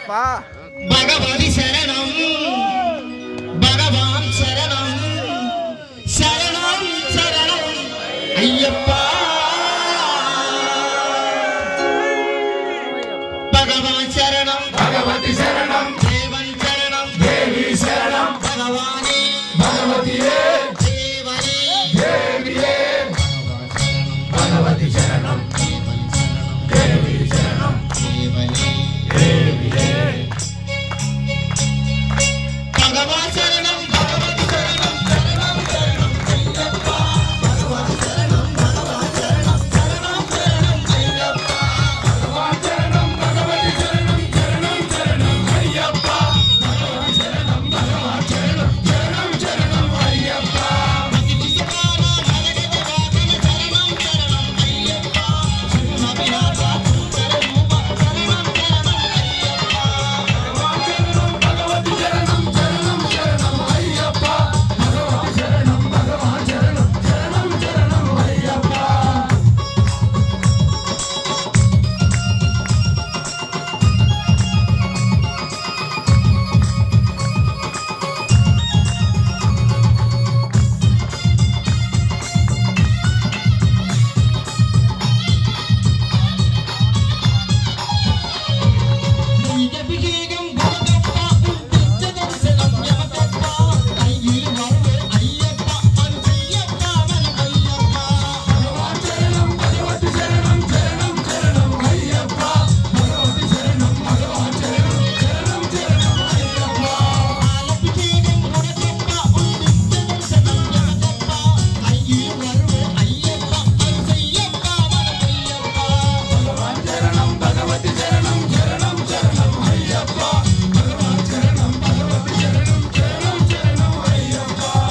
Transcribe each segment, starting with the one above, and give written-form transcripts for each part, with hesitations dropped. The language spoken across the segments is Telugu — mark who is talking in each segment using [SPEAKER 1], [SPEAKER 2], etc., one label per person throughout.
[SPEAKER 1] అయ్యప్ప
[SPEAKER 2] భగవతి శరణం భగవాన్ శరణం శరణం శరణం అయ్యప్ప భగవాన్ శరణం
[SPEAKER 3] భగవతి శరణం
[SPEAKER 2] దేవన్ శరణం
[SPEAKER 3] దేవి శరణం
[SPEAKER 2] భగవానే
[SPEAKER 3] భగవతియే
[SPEAKER 2] దేవనే
[SPEAKER 3] దేవియే భగవతి శరణం దేవి శరణం
[SPEAKER 2] దేవనే
[SPEAKER 3] దేవియే
[SPEAKER 2] భగవాన్ శరణం భగవతి శరణం శరణం శరణం అయ్యప్ప భగవాన్ శరణం భగవాన్ శరణం శరణం శరణం అయ్యప్ప
[SPEAKER 3] భగవాన్ శరణం భగవతి శరణం శరణం శరణం అయ్యప్ప భగవాన్ శరణం భగవాన్ శరణం శరణం శరణం అయ్యప్ప భగవతి శరణం శరణం శరణం అయ్యప్ప భగవతి శరణం భగవాన్ శరణం శరణం శరణం అయ్యప్ప భగవాన్ శరణం భగవతి శరణం శరణం శరణం అయ్యప్ప భగవతి శరణం భగవాన్ శరణం శరణం శరణం అయ్యప్ప భగవాన్ శరణం భగవతి శరణం శరణం శరణం అయ్యప్ప భగవాన్ శరణం భగవతి శరణం శరణం శరణం అయ్యప్ప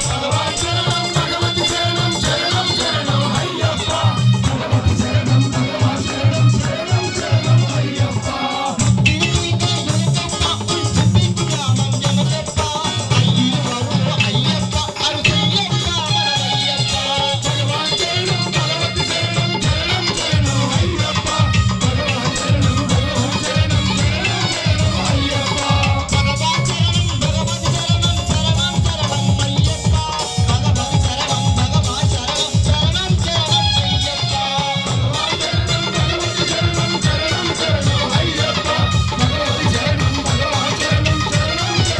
[SPEAKER 3] భగవాన్ శరణం భగవతి శరణం శరణం శరణం అయ్యప్ప భగవతి శరణం భగవాన్ శరణం శరణం శరణం అయ్యప్ప భగవాన్ శరణం భగవతి శరణం శరణం శరణం అయ్యప్ప భగవాన్ శరణం భగవాన్ శరణం శరణం శరణం అయ్యప్ప భగవాన్ శరణం భగవతి శరణం శరణం శరణం అయ్యప్ప భగవతి శరణం భగవాన్ శరణం శరణం శరణం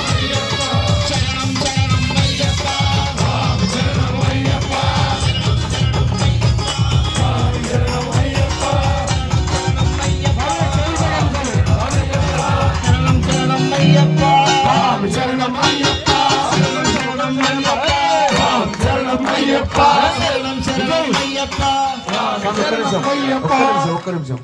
[SPEAKER 3] అయ్యప్ప
[SPEAKER 2] శరణం శరణం అయ్యప్ప
[SPEAKER 3] శరణం అయ్యప్ప శరణం అయ్యప్ప
[SPEAKER 2] శరణం శరణం అయ్యప్ప
[SPEAKER 3] శరణం అయ్యప్ప శరణం అయ్యప్ప
[SPEAKER 2] శరణం శరణం అయ్యప్ప
[SPEAKER 3] శరణం అయ్యప్ప
[SPEAKER 1] ఒక్క నిమిషం